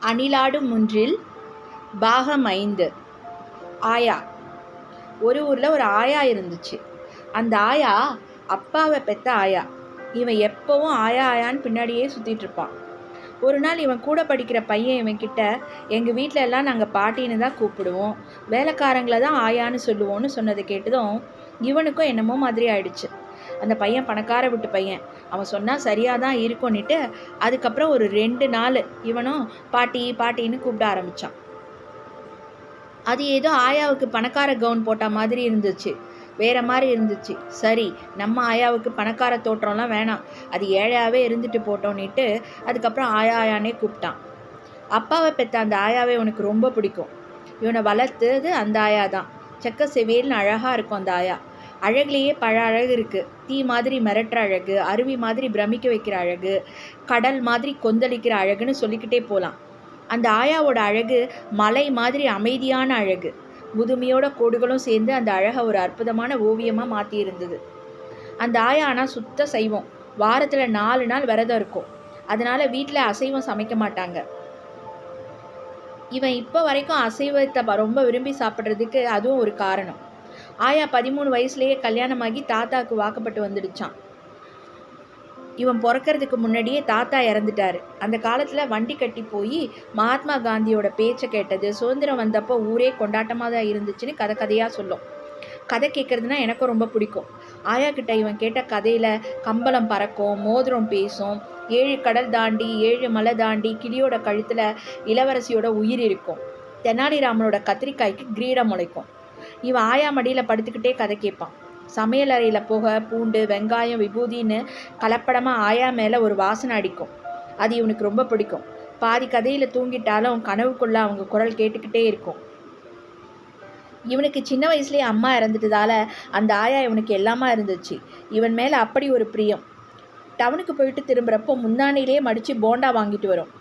அணிலாடும் முன்றில் பாகம் 5. ஆயா. ஒரு ஊரில் ஒரு ஆயா இருந்துச்சு. அந்த ஆயா அப்பாவை பெற்ற ஆயா. இவன் எப்போவும் ஆயா ஆயான்னு பின்னாடியே சுற்றிட்டு இருப்பான். ஒரு நாள் இவன் கூட படிக்கிற பையன் இவன்கிட்ட, எங்கள் வீட்டில் எல்லாம் நாங்கள் பாட்டின்னு தான் கூப்பிடுவோம், வேலைக்காரங்களை தான் ஆயான்னு சொல்லுவோன்னு சொன்னதை கேட்டதும் இவனுக்கும் என்னமோ மாதிரி ஆயிடுச்சு. அந்த பையன் பணக்கார விட்டு பையன், அவன் சொன்னால் சரியாக தான் இருக்கும்னுட்டு அதுக்கப்புறம் ஒரு 2 நாள் இவனும் பாட்டி பாட்டின்னு கூப்பிட ஆரம்பித்தான். அது ஏதோ ஆயாவுக்கு பணக்கார கவுன் போட்ட மாதிரி இருந்துச்சு, வேறு மாதிரி இருந்துச்சு. சரி, நம்ம ஆயாவுக்கு பணக்கார தோற்றம்லாம் வேணாம், அது ஏழையாகவே இருந்துட்டு போட்டோன்னிட்டு அதுக்கப்புறம் ஆயா ஆயானே கூப்பிட்டான். அப்பாவை பெற்ற அந்த ஆயாவை இவனுக்கு ரொம்ப பிடிக்கும். இவனை வளர்த்தது அந்த ஆயா தான். செக்க செவேல்னு அழகாக இருக்கும் அந்த ஆயா. அழகுலேயே பல அழகு இருக்குது. தீ மாதிரி மிரட்டுற அழகு, அருவி மாதிரி பிரமிக்க வைக்கிற அழகு, கடல் மாதிரி கொந்தளிக்கிற அழகுன்னு சொல்லிக்கிட்டே போகலாம். அந்த ஆயாவோட அழகு மலை மாதிரி அமைதியான அழகு. முதுமையோட கோடுகளும் சேர்ந்து அந்த அழகை ஒரு அற்புதமான ஓவியமாக மாற்றி இருந்தது. அந்த ஆயா ஆனால் சுத்த சைவம். வாரத்தில் 4 நாள் விரதம் இருக்கும். அதனால் வீட்டில் அசைவம் சமைக்க மாட்டாங்க. இவன் இப்போ வரைக்கும் அசைவத்தை ரொம்ப விரும்பி சாப்பிட்றதுக்கு அதுவும் ஒரு காரணம். ஆயா 13 வயசுலேயே கல்யாணமாகி தாத்தாவுக்கு வாக்கப்பட்டு வந்துடுச்சான். இவன் பிறக்கிறதுக்கு முன்னாடியே தாத்தா இறந்துட்டார். அந்த காலத்தில் வண்டி கட்டி போய் மகாத்மா காந்தியோட பேச்சை கேட்டது, சுதந்திரம் வந்தப்போ ஊரே கொண்டாட்டமாக தான் இருந்துச்சுன்னு கதையாக சொல்லும். கதை கேட்குறதுனா எனக்கும் ரொம்ப பிடிக்கும். ஆயா கிட்ட இவன் கேட்ட கதையில் கம்பளம் பறக்கும், மோதிரம் பேசும், 7 கடல் தாண்டி 7 மலை தாண்டி கிளியோட கழுத்தில் இளவரசியோட உயிர் இருக்கும், தெனாலிராமனோட கத்திரிக்காய்க்கு கிரீடம் முளைக்கும். இவன் ஆயா மடியில் படுத்துக்கிட்டே கதை கேட்பான். சமையல் அறையில் புகை, பூண்டு, வெங்காயம், விபூதின்னு கலப்படமாக ஆயா மேலே ஒரு வாசனை அடிக்கும். அது இவனுக்கு ரொம்ப பிடிக்கும். பாதி கதையில் தூங்கிட்டாலும் கனவுக்குள்ளே அவங்க குரல் கேட்டுக்கிட்டே இருக்கும். இவனுக்கு சின்ன வயசுலேயே அம்மா இறந்துட்டதால அந்த ஆயா இவனுக்கு எல்லாமா இருந்துச்சு. இவன் மேலே அப்படி ஒரு பிரியம். டவுனுக்கு போயிட்டு திரும்புகிறப்போ முந்தானிலே மடித்து போண்டா வாங்கிட்டு வரும்.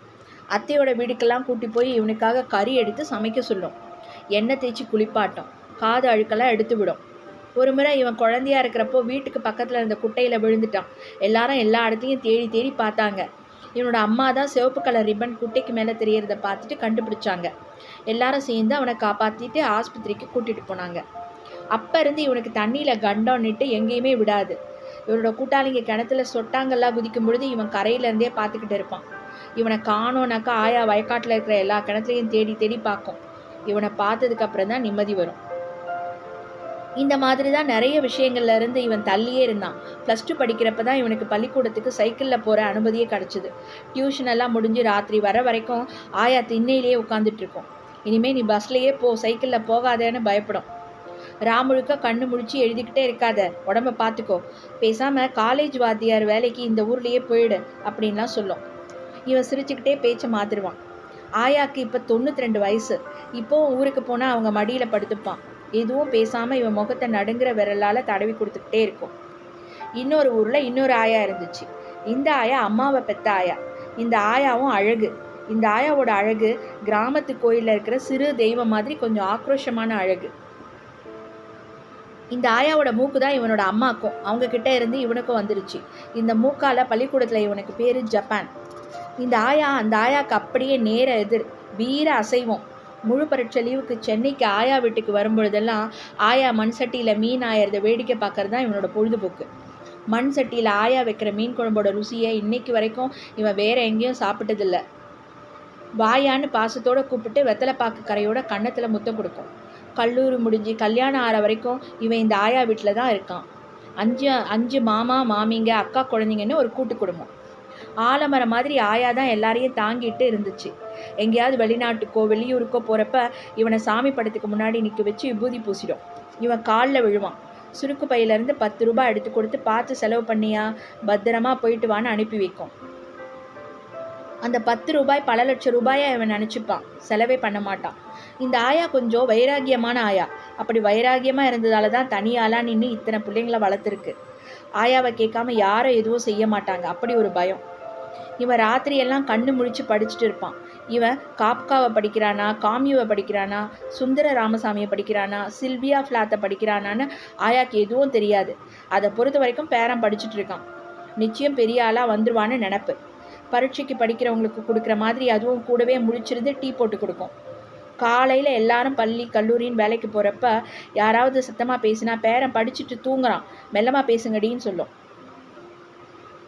அத்தையோட வீடுக்கெல்லாம் கூட்டி போய் இவனுக்காக கறி எடுத்து சமைக்க சொல்லும். எண்ணெய் தேய்ச்சி குளிப்பாட்டம், காது அழுக்கெல்லாம் எடுத்து விடும். ஒரு முறை இவன் குழந்தையா இருக்கிறப்போ வீட்டுக்கு பக்கத்தில் இருந்த குட்டையில் விழுந்துட்டான். எல்லாரும் எல்லா இடத்தையும் தேடி தேடி பார்த்தாங்க. இவனோட அம்மா தான் சிவப்பு கலர் ரிப்பன் குட்டைக்கு மேலே தெரியறத பார்த்துட்டு கண்டுபிடிச்சாங்க. எல்லாரும் சேர்ந்து அவனை காப்பாற்றிட்டு ஆஸ்பத்திரிக்கு கூட்டிகிட்டு போனாங்க. அப்போ இருந்து இவனுக்கு தண்ணியில் கண்டோன்னுட்டு எங்கேயுமே விடாது. இவனோட கூட்டாளிங்க கிணத்துல சொட்டாங்கெல்லாம் குதிக்கும் பொழுது இவன் கரையிலேருந்தே பார்த்துக்கிட்டு இருப்பான். இவனை காணோனாக்கா ஆயா வயக்காட்டில் இருக்கிற எல்லா கிணத்துலையும் தேடி தேடி பார்க்கும். இவனை பார்த்ததுக்கப்புறம் தான் நிம்மதி வரும். இந்த மாதிரி தான் நிறைய விஷயங்கள்ல இருந்து இவன் தள்ளியே இருந்தான். +2 படிக்கிறப்ப தான் இவனுக்கு பள்ளிக்கூடத்துக்கு சைக்கிளில் போகிற அனுமதியே கிடச்சிது. டியூஷன் எல்லாம் முடிஞ்சு ராத்திரி வர வரைக்கும் ஆயா திண்ணையிலேயே உட்காந்துட்டு இருக்கோம். இனிமேல் நீ பஸ்லையே போ, சைக்கிளில் போகாதேன்னு பயப்படும். ராமுழுக்க கண்ணு முழிச்சு எழுதிக்கிட்டே இருக்காத, உடம்ப பார்த்துக்கோ, பேசாமல் காலேஜ் வாத்தியார் வேலைக்கு இந்த ஊர்லேயே போயிடு அப்படின்லாம் சொல்லும். இவன் சிரிச்சுக்கிட்டே பேச்சை மாற்றிடுவான். ஆயாக்கு இப்போ 92 வயசு. இப்போவும் ஊருக்கு போனால் அவங்க மடியில் படுத்துப்பான். எதுவும் பேசாமல் இவன் முகத்தை நடுங்கிற விரலால் தடவி கொடுத்துக்கிட்டே இருக்கும். இன்னொரு ஊரில் இன்னொரு ஆயா இருந்துச்சு. இந்த ஆயா அம்மாவை பெற்ற ஆயா. இந்த ஆயாவும் அழகு. இந்த ஆயாவோட அழகு கிராமத்து கோயிலில் இருக்கிற சிறு தெய்வம் மாதிரி கொஞ்சம் ஆக்ரோஷமான அழகு. இந்த ஆயாவோட மூக்கு தான் இவனோட அம்மாக்கும் அவங்க கிட்ட இருந்து இவனுக்கும் வந்துருச்சு. இந்த மூக்கால பள்ளிக்கூடத்தில் இவனுக்கு பேர் ஜப்பான். இந்த ஆயா அந்த ஆயாவுக்கு அப்படியே நேர எதிர், வீர அசைவம். முழு பரீட்சை லீவுக்கு சென்னைக்கு ஆயா வீட்டுக்கு வரும்பொழுதெல்லாம் ஆயா மண் சட்டியில் மீன் ஆயறத வேடிக்கை பார்க்கறது தான் இவனோட பொழுதுபோக்கு. மண் சட்டியில் ஆயா வைக்கிற மீன் குழம்போட ருசியை இன்னைக்கு வரைக்கும் இவன் வேறு எங்கேயும் சாப்பிட்டதில்லை. வாயான்னு பாசத்தோடு கூப்பிட்டு வெத்தலைப்பாக்கு கரையோட கன்னத்தில் முத்தம் கொடுக்கும். கல்லூரி முடிஞ்சு கல்யாணம் ஆகிற வரைக்கும் இவன் இந்த ஆயா வீட்டில் தான் இருக்கான். 5 மாமா மாமிங்க அக்கா குழந்தைங்கன்னு ஒரு கூட்டு குடும்பம். ஆலமரம் மாதிரி ஆயா தான் எல்லாரையும் தாங்கிட்டு இருந்துச்சு. எங்கேயாவது வெளிநாட்டுக்கோ வெளியூருக்கோ போகிறப்ப இவனை சாமி படத்துக்கு முன்னாடி நிற்க வச்சு விபூதி பூசிடும். இவன் காலில் விழுவான். சுருக்கு பையிலேருந்து 10 ரூபாய் எடுத்து கொடுத்து, பார்த்து செலவு பண்ணியா, பத்திரமா போயிட்டு வான்னு அனுப்பி வைக்கும். அந்த 10 ரூபாய் பல லட்சம் ரூபாயை இவன் நினச்சிப்பான், செலவே பண்ண மாட்டான். இந்த ஆயா கொஞ்சம் வைராகியமான ஆயா. அப்படி வைராகியமாக இருந்ததால தான் தனியாலாம் நின்று இத்தனை பிள்ளைங்களை வளர்த்துருக்கு. ஆயாவை கேட்காம யாரும் எதுவும் செய்ய மாட்டாங்க, அப்படி ஒரு பயம். இவன் ராத்திரியெல்லாம் கண்ணு முழிச்சு படிச்சுட்டு இருப்பான். இவன் காப்காவை படிக்கிறானா, காமியுவை படிக்கிறானா, சுந்தர ராமசாமியை படிக்கிறானா, சில்வியா ஃப்ளாத்தை படிக்கிறானான்னு ஆயாக்கு எதுவும் தெரியாது. அதை பொறுத்த வரைக்கும் பேரன் படிச்சுட்டு இருக்கான். நிச்சயம் பெரிய ஆளாக வந்துடுவான்னு நினப்பு. பரீட்சைக்கு படிக்கிறவங்களுக்கு கொடுக்குற மாதிரி அதுவும் கூடவே முழிச்சிருந்து டீ போட்டு கொடுக்கும். காலையில் எல்லாரும் பள்ளி கல்லூரின்னு வேலைக்கு போகிறப்ப யாராவது சத்தமாக பேசினா பேரன் படிச்சுட்டு தூங்குறான், மெல்லமாக பேசுங்கடின்னு சொல்லும்.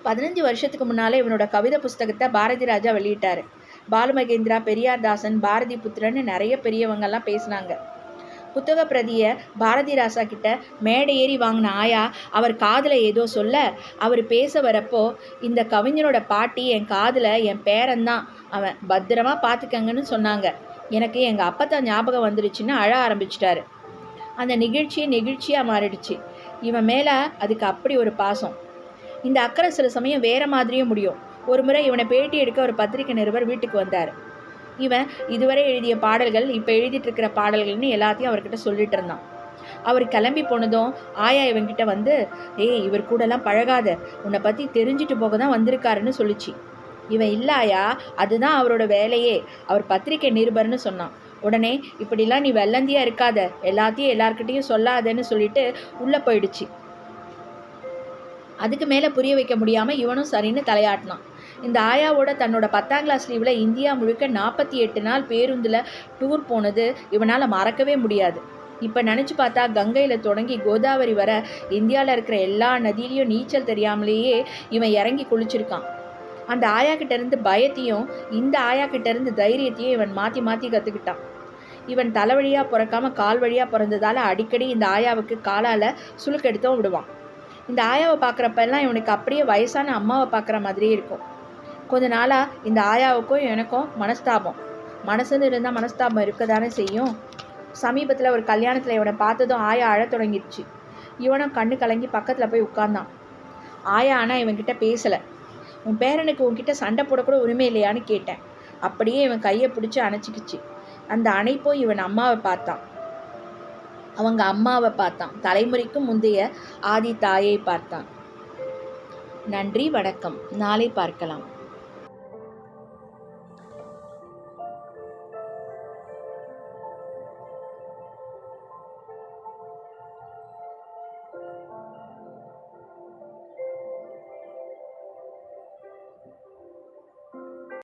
15 வருஷத்துக்கு முன்னாலே இவனோட கவிதை புஸ்தகத்தை பாரதி ராஜா வெளியிட்டார். பாலுமகேந்திரா, பெரியார் தாசன், பாரதி புத்திரன்னு நிறைய பெரியவங்கெல்லாம் பேசினாங்க. புத்தக பிரதியை பாரதி ராசா கிட்ட மேடை ஏறி வாங்கின ஆயா அவர் காதில் ஏதோ சொல்ல, அவர் பேச வரப்போ, இந்த கவிஞனோட பாட்டி என் காதில் என் பேரன்தான், அவன் பத்திரமா பார்த்துக்கங்கன்னு சொன்னாங்க. எனக்கு எங்கள் அப்பத்தான் ஞாபகம் வந்துடுச்சுன்னு அழ ஆரம்பிச்சிட்டாரு. அந்த நெகிழ்ச்சியாக மாறிடுச்சு. இவன் மேலே அதுக்கு அப்படி ஒரு பாசம். இந்த அக்கறை சில சமயம் வேறு மாதிரியும் முடியும். ஒரு முறை இவனை பேட்டி எடுக்க ஒரு பத்திரிகை நிருபர் வீட்டுக்கு வந்தார். இவன் இதுவரை எழுதிய பாடல்கள், இப்போ எழுதிட்டு இருக்கிற பாடல்கள்னு எல்லாத்தையும் அவர்கிட்ட சொல்லிட்டு இருந்தான். அவர் கிளம்பி போனதும் ஆயா இவன்கிட்ட வந்து, இவர் கூடலாம் பழகாத, உன்னை பற்றி தெரிஞ்சுட்டு போக தான் வந்திருக்காருன்னு சொல்லிச்சு. இவன் இல்லாயா, அதுதான் அவரோட வேலையே, அவர் பத்திரிகை நிருபர்னு சொன்னான். உடனே இப்படிலாம் நீ வெள்ளந்தியாக இருக்காத, எல்லாத்தையும் எல்லார்கிட்டையும் சொல்லாதன்னு சொல்லிட்டு உள்ளே போயிடுச்சு. அதுக்கு மேலே புரிய வைக்க முடியாமல் இவனும் சரின்னு தலையாட்டினான். இந்த ஆயாவோட தன்னோட 10ஆம் கிளாஸ் லீவில் இந்தியா முழுக்க 48 நாள் பேருந்தில் டூர் போனது இவனால் மறக்கவே முடியாது. இப்போ நினச்சி பார்த்தா கங்கையில் தொடங்கி கோதாவரி வர இந்தியாவில் இருக்கிற எல்லா நதியிலையும் நீச்சல் தெரியாமலேயே இவன் இறங்கி குளிச்சிருக்கான். அந்த ஆயா கிட்டேருந்து பயத்தையும் இந்த ஆயா கிட்டேருந்து தைரியத்தையும் இவன் மாற்றி மாற்றி கற்றுக்கிட்டான். இவன் தலை வழியாக பிறக்காமல் கால் வழியாக பிறந்ததால் அடிக்கடி இந்த ஆயாவுக்கு காலால் சுளுக்கெடுத்தும் விடுவான். இந்த ஆயாவை பார்க்குறப்பெல்லாம் இவனுக்கு அப்படியே வயசான அம்மாவை பார்க்குற மாதிரியே இருக்கும். கொஞ்ச நாளாக இந்த ஆயாவுக்கும் எனக்கும் மனஸ்தாபம். மனசுன்னு இருந்தால் மனஸ்தாபம் இருக்க தானே செய்யும். சமீபத்தில் ஒரு கல்யாணத்தில் இவனை பார்த்ததும் ஆயா அழத் தொடங்கிடுச்சு. இவனும் கண்ணு கலங்கி பக்கத்தில் போய் உட்கார்ந்தான். ஆயா ஆனால் இவன்கிட்ட பேசலை. உன் பேரனுக்கு உன்கிட்ட சண்டை போடக்கூட உரிமை இல்லையான்னு கேட்டேன். அப்படியே இவன் கையை பிடிச்சி அணைச்சிக்கிச்சு. அந்த அணைப்போ இவன் அம்மாவை பார்த்தான். அவங்க அம்மாவை பார்த்தான். தலைமுறைக்கு முந்தைய ஆதி தாயை பார்த்தான். நன்றி, வணக்கம். நாளை பார்க்கலாம்.